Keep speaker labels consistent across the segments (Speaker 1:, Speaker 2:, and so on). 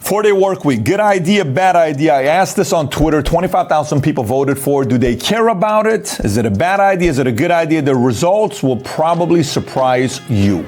Speaker 1: 4-day work week, good idea, bad idea? I asked this on Twitter. 25,000 people voted for it. Do they care about it? Is it a bad idea? Is it a good idea? The results will probably surprise you.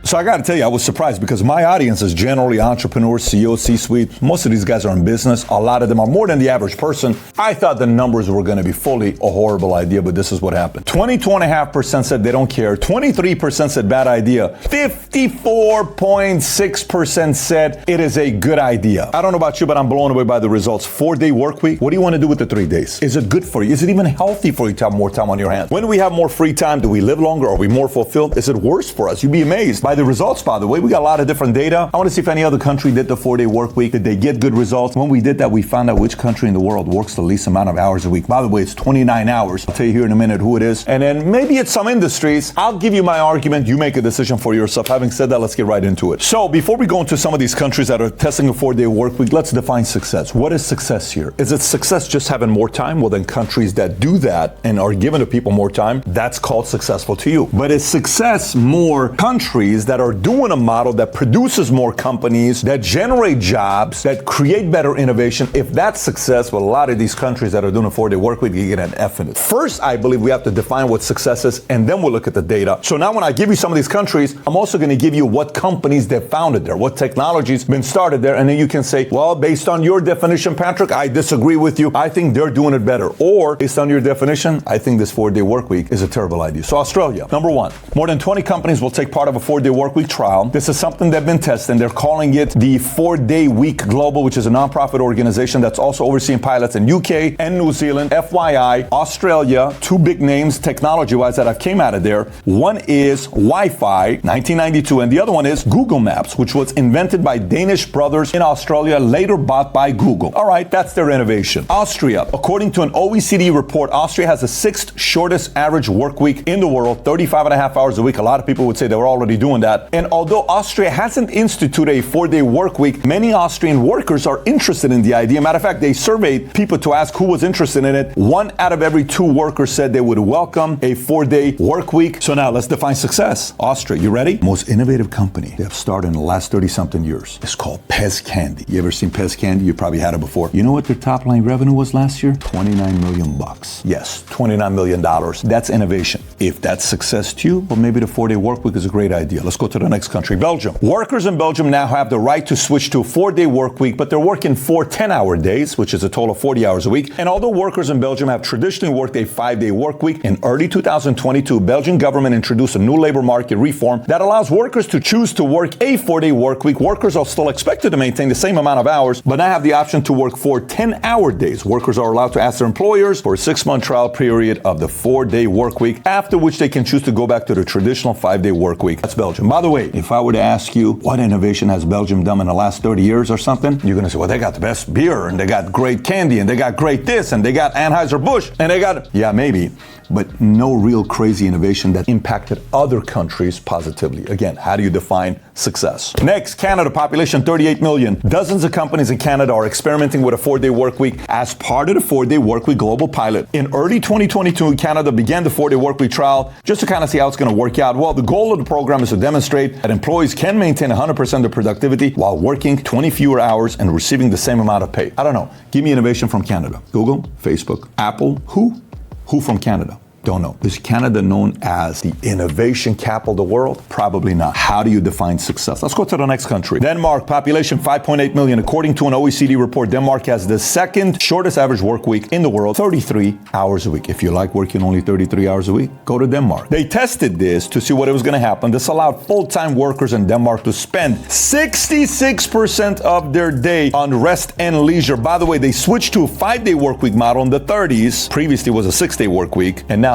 Speaker 1: So I got to tell you, I was surprised because my audience is generally entrepreneurs, CEOs, C-suite. Most of these guys are in business. A lot of them are more than the average person. I thought the numbers were going to be fully a horrible idea, but this is what happened. 22.5% said they don't care. 23% said bad idea. 54.6% said it is a good idea. I don't know about you, but I'm blown away by the results. 4-day work week. What do you want to do with the 3 days? Is it good for you? Is it even healthy for you to have more time on your hands? When we have more free time, do we live longer? Are we more fulfilled? Is it worse for us? You'd be amazed by the results, by the way. We got a lot of different data. I want to see if any other country did the 4-day work week. Did they get good results? When we did that, we found out which country in the world works the least amount of hours a week. By the way, it's 29 hours. I'll tell you here in a minute who it is. And then maybe it's some industries. I'll give you my argument. You make a decision for yourself. Having said that, let's get right into it. So before we go into some of these countries that are testing a 4-day work week, let's define success. What is success here? Is it success just having more time? Well, then countries that do that and are giving to people more time, that's called successful to you. But is success more countries that are doing a model that produces more companies, that generate jobs, that create better innovation? If that's success, well, a lot of these countries that are doing a 4-day work week, you get an F in it. First, I believe we have to define what success is, and then we'll look at the data. So now when I give you some of these countries, I'm also going to give you what companies they've founded there, what technology's been started there, and then you can say, well, based on your definition, Patrick, I disagree with you. I think they're doing it better. Or, based on your definition, I think this 4-day work week is a terrible idea. So Australia, number one, more than 20 companies will take part of a 4-day work week trial. This is something they've been testing. They're calling it the 4-Day Week Global, which is a nonprofit organization that's also overseeing pilots in UK and New Zealand. FYI, Australia, two big names technology-wise that have came out of there. One is Wi-Fi, 1992, and the other one is Google Maps, which was invented by Danish brothers in Australia, later bought by Google. All right, that's their innovation. Austria, according to an OECD report, Austria has the 6th shortest average work week in the world, 35.5 hours a week. A lot of people would say they were already doing that. And although Austria hasn't instituted a 4-day work week, many Austrian workers are interested in the idea. Matter of fact, they surveyed people to ask who was interested in it. 1 out of every 2 workers said they would welcome a 4-day work week. So now let's define success. Austria, you ready? Most innovative company they have started in the last 30-something years. It's called Pez Candy. You ever seen Pez Candy? You probably had it before. You know what their top line revenue was last year? $29 million. Yes, $29 million. That's innovation. If that's success to you, well, maybe the 4-day work week is a great idea. Let's go to the next country, Belgium. Workers in Belgium now have the right to switch to a 4-day work week, but they're working 4 10-hour days, which is a total of 40 hours a week. And although workers in Belgium have traditionally worked a 5-day work week, in early 2022, Belgian government introduced a new labor market reform that allows workers to choose to work a 4-day work week. Workers are still expected to maintain the same amount of hours, but now have the option to work 4 10-hour days. Workers are allowed to ask their employers for a 6-month trial period of the 4-day work week, after which they can choose to go back to the traditional 5-day work week. That's Belgium. By the way, if I were to ask you what innovation has Belgium done in the last 30 years or something, you're going to say, well, they got the best beer, and they got great candy, and they got great this, and they got Anheuser-Busch, and they got, yeah, maybe, but no real crazy innovation that impacted other countries positively. Again, how do you define success? Next, Canada, population 38 million. Dozens of companies in Canada are experimenting with a 4-day work week as part of the 4-day work week global pilot. In early 2022, Canada began the 4-day work week trial just to kind of see how it's going to work out. Well, the goal of the program is to demonstrate that employees can maintain 100% of productivity while working 20 fewer hours and receiving the same amount of pay. I don't know. Give me innovation from Canada. Google, Facebook, Apple, who? Who from Canada? Don't know. Is Canada known as the innovation capital of the world? Probably not. How do you define success? Let's go to the next country. Denmark, population 5.8 million. According to an OECD report, Denmark has the 2nd shortest average work week in the world, 33 hours a week. If you like working only 33 hours a week, go to Denmark. They tested this to see what was going to happen. This allowed full-time workers in Denmark to spend 66% of their day on rest and leisure. By the way, they switched to a 5-day work week model in the 30s. Previously, it was a 6-day work week. And now,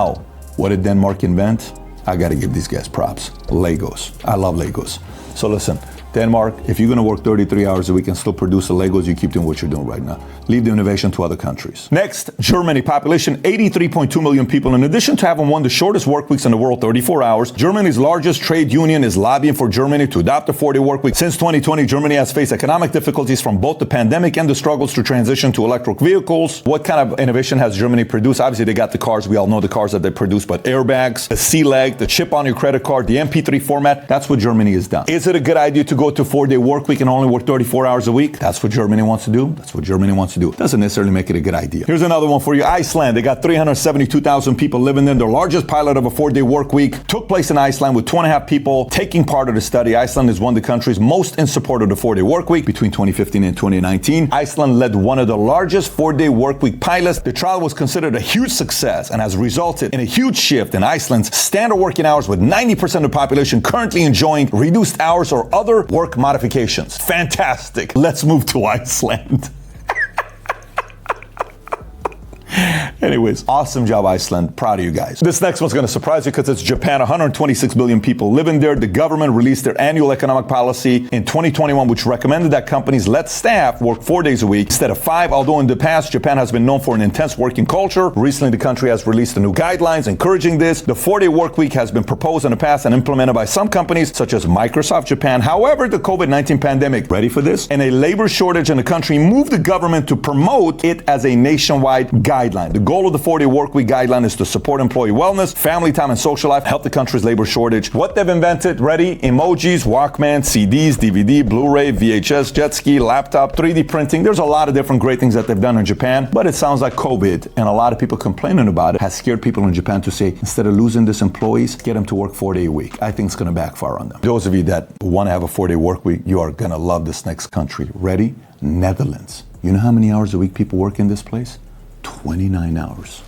Speaker 1: what did Denmark invent? I got to give these guys props. Legos. I love Legos. So listen, Denmark, if you're going to work 33 hours a week and still produce the Legos, you keep doing what you're doing right now. Leave the innovation to other countries. Next, Germany, population 83.2 million people. In addition to having one of the shortest work weeks in the world, 34 hours, Germany's largest trade union is lobbying for Germany to adopt a 4-day work week. Since 2020, Germany has faced economic difficulties from both the pandemic and the struggles to transition to electric vehicles. What kind of innovation has Germany produced? Obviously, they got the cars. We all know the cars that they produce, but airbags, the C-leg, the chip on your credit card, the MP3 format, that's what Germany has done. Is it a good idea to go to 4-day work week and only work 34 hours a week? That's what Germany wants to do. That's what Germany wants to do. Doesn't necessarily make it a good idea. Here's another one for you. ICELAND. They got 372,000 people living there. Their largest pilot of a 4-day work week took place in Iceland with 2.5 people taking part of the study. Iceland is one of the countries most in support of the 4-day work week between 2015 and 2019. Iceland led one of the largest 4-day work week pilots. The trial was considered a huge success and has resulted in a huge shift in Iceland's standard working hours, with 90% of the population currently enjoying reduced hours or other work modifications. Fantastic. Let's move to Iceland. Anyways, awesome job, Iceland. Proud of you guys. This next one's going to surprise you because it's Japan. 126 billion people living there. The government released their annual economic policy in 2021, which recommended that companies let staff work 4 days a week instead of 5. Although in the past, Japan has been known for an intense working culture. Recently, the country has released the new guidelines encouraging this. The 4-day work week has been proposed in the past and implemented by some companies, such as Microsoft Japan. However, the COVID-19 pandemic, ready for this, and a labor shortage in the country moved the government to promote it as a nationwide guideline. The goal of the 4-day work week guideline is to support employee wellness, family time, and social life, help the country's labor shortage. What they've invented, ready? Emojis, Walkman, CDs, DVD, Blu-ray, VHS, jet ski, laptop, 3D printing. There's a lot of different great things that they've done in Japan, but it sounds like COVID and a lot of people complaining about it has scared people in Japan to say, instead of losing these employees, get them to work 4-day a week. I think it's going to backfire on them. Those of you that want to have a 4-day work week, you are going to love this next country. Ready? Netherlands. You know how many hours a week people work in this place? 29 hours.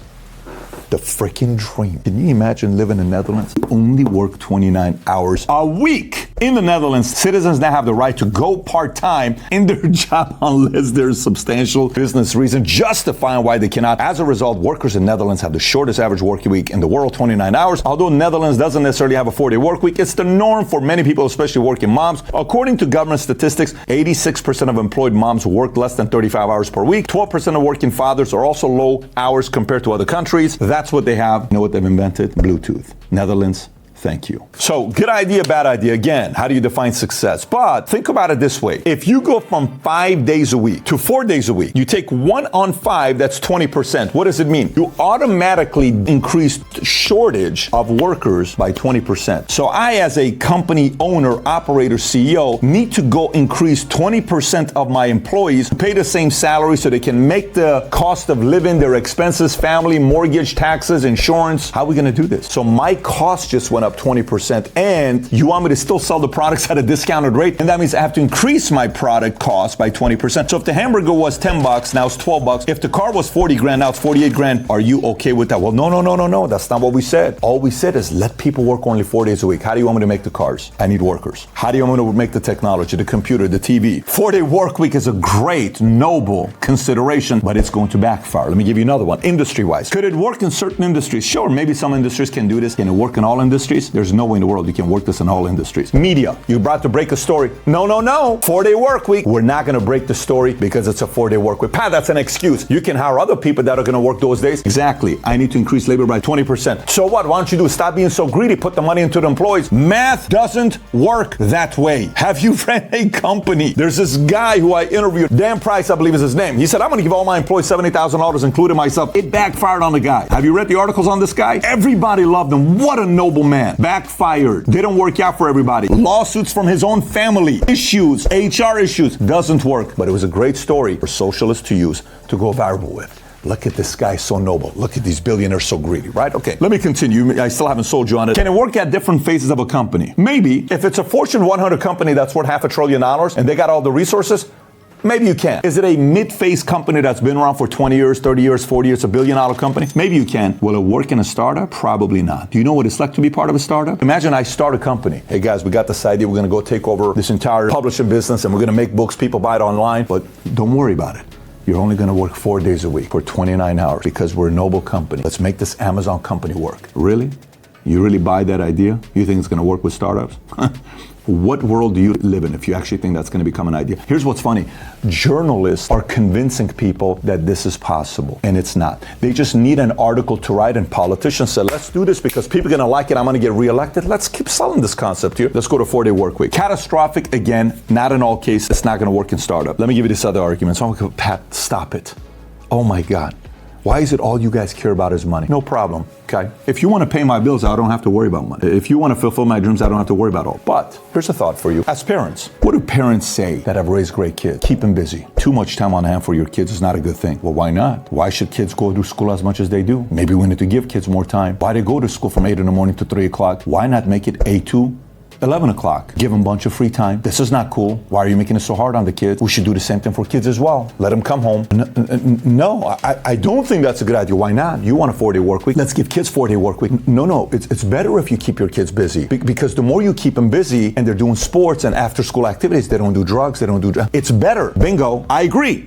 Speaker 1: The freaking dream. Can you imagine living in the Netherlands? Only work 29 hours a week. In the Netherlands, citizens now have the right to go part-time in their job unless there's substantial business reason justifying why they cannot. As a result, workers in the Netherlands have the shortest average working week in the world, 29 hours. Although Netherlands doesn't necessarily have a 4-day work week, it's the norm for many people, especially working moms. According to government statistics, 86% of employed moms work less than 35 hours per week. 12% of working fathers are also low hours compared to other countries. That's what they have. You know what they've invented? Bluetooth. Netherlands. Thank you. So, good idea, bad idea. Again, how do you define success? But think about it this way. If you go from 5 days a week to 4 days a week, you take 1 on 5, that's 20%. What does it mean? You automatically increase shortage of workers by 20%. So I, as a company owner, operator, CEO, need to go increase 20% of my employees, pay the same salary so they can make the cost of living, their expenses, family, mortgage, taxes, insurance. How are we going to do this? So my cost just went up 20%, and you want me to still sell the products at a discounted rate, and that means I have to increase my product cost by 20%. So if the hamburger was $10, now it's $12. If the car was 40 grand, now it's 48 grand. Are you okay with that? Well, no. That's not what we said. All we said is let people work only 4 days a week. How do you want me to make the cars? I need workers. How do you want me to make the technology, the computer, the TV? 4-day work week is a great, noble consideration, but it's going to backfire. Let me give you another one. Industry-wise, could it work in certain industries? Sure, maybe some industries can do this. Can it work in all industries? There's no way in the world you can work this in all industries. Media, you're about to break a story. No. 4-day work week. We're not going to break the story because it's a 4-day work week. Pat, that's an excuse. You can hire other people that are going to work those days. Exactly. I need to increase labor by 20%. So what? Why don't you do? Stop being so greedy. Put the money into the employees. Math doesn't work that way. Have you ran a company? There's this guy who I interviewed, Dan Price, I believe is his name. He said, I'm going to give all my employees $70,000, including myself. It backfired on the guy. Have you read the articles on this guy? Everybody loved him. What a noble man. Backfired. Didn't work out for everybody. Lawsuits from his own family. Issues, HR issues. Doesn't work. But it was a great story for socialists to use to go viral with. Look at this guy, so noble. Look at these billionaires, so greedy, right? Okay, let me continue. I still haven't sold you on it. Can it work at different phases of a company? Maybe. If it's a Fortune 100 company that's worth $500 billion and they got all the resources, maybe you can. Is it a mid-phase company that's been around for 20 years, 30 years, 40 years, a billion-dollar company? Maybe you can. Will it work in a startup? Probably not. Do you know what it's like to be part of a startup? Imagine I start a company. Hey guys, we got this idea. We're going to go take over this entire publishing business and we're going to make books. People buy it online. But don't worry about it. You're only going to work 4 days a week for 29 hours because we're a noble company. Let's make this Amazon company work. Really? You really buy that idea? You think it's going to work with startups? What world do you live in if you actually think that's going to become an idea? Here's what's funny. Journalists are convincing people that this is possible, and it's not. They just need an article to write, and politicians say, let's do this because people are going to like it. I'm going to get reelected. Let's keep selling this concept here. Let's go to 4-day work week. Catastrophic, again, not in all cases. It's not going to work in startup. Let me give you this other argument. So I'm going to go, Pat, stop it. Oh my God. Why is it all you guys care about is money? No problem, okay? If you want to pay my bills, I don't have to worry about money. If you want to fulfill my dreams, I don't have to worry about all. But here's a thought for you. As parents, what do parents say that have raised great kids? Keep them busy. Too much time on hand for your kids is not a good thing. Well, why not? Why should kids go to school as much as they do? Maybe we need to give kids more time. Why they go to school from 8 in the morning to 3 o'clock? Why not make it 8 to 11 o'clock? Give them a bunch of free time. This is not cool. Why are you making it so hard on the kids? We should do the same thing for kids as well. Let them come home. No, I don't think that's a good idea. Why not? You want a 4-day work week? Let's give kids 4-day work week. No, it's better if you keep your kids busy because the more you keep them busy and they're doing sports and after school activities, they don't do drugs, it's better. Bingo. I agree.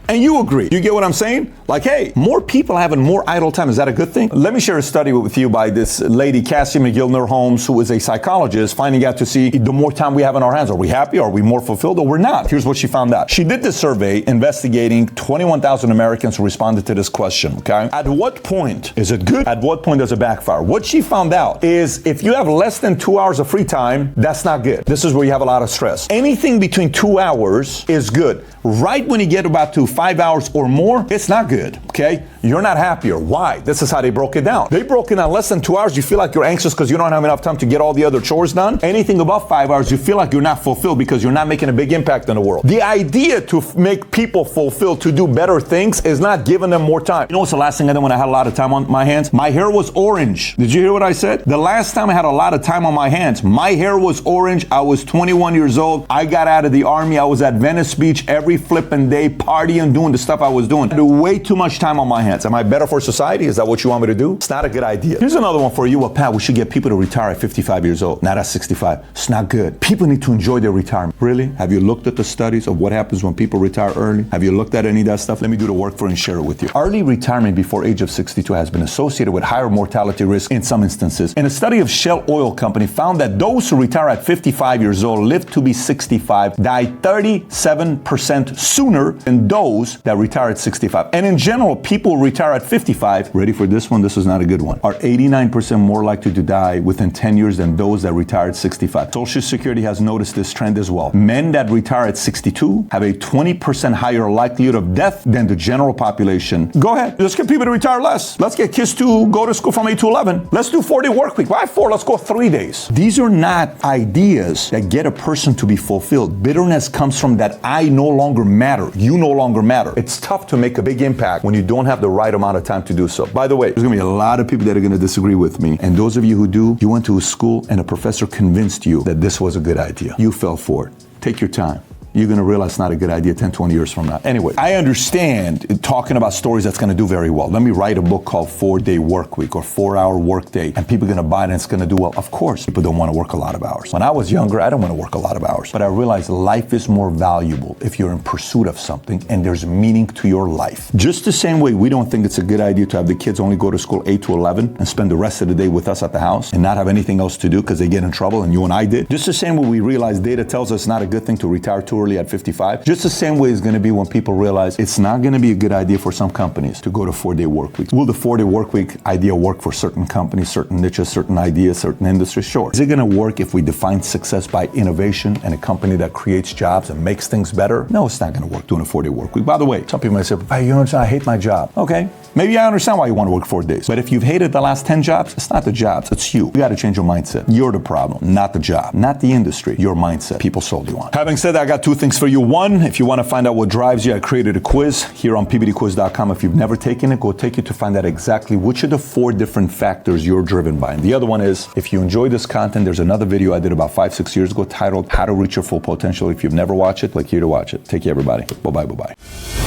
Speaker 1: And you agree. You get what I'm saying? Like, hey, more people having more idle time. Is that a good thing? Let me share a study with you by this lady, Cassie McGill-Holmes, who is a psychologist, finding out to see the more time we have in our hands. Are we happy? Are we more fulfilled? Or we're not? Here's what she found out. She did this survey investigating 21,000 Americans who responded to this question, okay? At what point is it good? At what point does it backfire? What she found out is if you have less than 2 hours of free time, that's not good. This is where you have a lot of stress. Anything between 2 hours is good. Right when you get about to 5 hours or more, it's not good, okay? You're not happier. Why? This is how they broke it down. They broke it down less than 2 hours. You feel like you're anxious because you don't have enough time to get all the other chores done. Anything above 5 hours, you feel like you're not fulfilled because you're not making a big impact in the world. The idea to make people fulfilled, to do better things, is not giving them more time. You know what's the last thing I did when I had a lot of time on my hands? My hair was orange. Did you hear what I said? The last time I had a lot of time on my hands, my hair was orange. I was 21 years old. I got out of the army. I was at Venice Beach every flipping day, partying, doing the stuff I was doing. I had way too much time on my hands. Am I better for society? Is that what you want me to do? It's not a good idea. Here's another one for you. Well, Pat, we should get people to retire at 55 years old, not at 65. It's not good. People need to enjoy their retirement. Really? Have you looked at the studies of what happens when people retire early? Have you looked at any of that stuff? Let me do the work for you and share it with you. Early retirement before age of 62 has been associated with higher mortality risk in some instances. And a study of Shell Oil Company found that those who retire at 55 years old live to be 65 die 37% sooner than those that retire at 65. And in general, people who retire at 55, ready for this one? This is not a good one, are 89% more likely to die within 10 years than those that retire at 65. Social Security has noticed this trend as well. Men that retire at 62 have a 20% higher likelihood of death than the general population. Go ahead. Let's get people to retire less. Let's get kids to go to school from 8 to 11. Let's do 4-day work week. Why 4? Let's go 3 days. These are not ideas that get a person to be fulfilled. Bitterness comes from that I no longer matter. You no longer matter. It's tough to make a big impact when you don't have the right amount of time to do so. By the way, there's going to be a lot of people that are going to disagree with me. And those of you who do, you went to a school and a professor convinced you that this was a good idea. You fell for it. Take your time. You're going to realize it's not a good idea 10, 20 years from now. Anyway, I understand talking about stories that's going to do very well. Let me write a book called 4-Day Work Week or 4-Hour Work Day, and people are going to buy it and it's going to do well. Of course, people don't want to work a lot of hours. When I was younger, I didn't want to work a lot of hours. But I realized life is more valuable if you're in pursuit of something and there's meaning to your life. Just the same way we don't think it's a good idea to have the kids only go to school 8 to 11 and spend the rest of the day with us at the house and not have anything else to do because they get in trouble, and you and I did. Just the same way we realize data tells us it's not a good thing to retire too early at 55. Just the same way it's going to be when people realize it's not going to be a good idea for some companies to go to 4-day work week. Will the 4-day work week idea work for certain companies, certain niches, certain ideas, certain industries? Sure. Is it going to work if we define success by innovation and a company that creates jobs and makes things better? No, it's not going to work doing a 4-day work week. By the way, some people might say, hey, you know, I hate my job. Okay. Maybe I understand why you want to work 4 days. But if you've hated the last 10 jobs, it's not the jobs, it's you. You got to change your mindset. You're the problem, not the job, not the industry, your mindset. People sold you on. Having said that, I got 2 things for you. One, if you want to find out what drives you, I created a quiz here on pbdquiz.com. If you've never taken it, go take it to find out exactly which of the 4 different factors you're driven by. And the other one is, if you enjoy this content, there's another video I did about 5-6 years ago titled How to Reach Your Full Potential. If you've never watched it, click here to watch it. Take care, everybody. Bye-bye, bye-bye.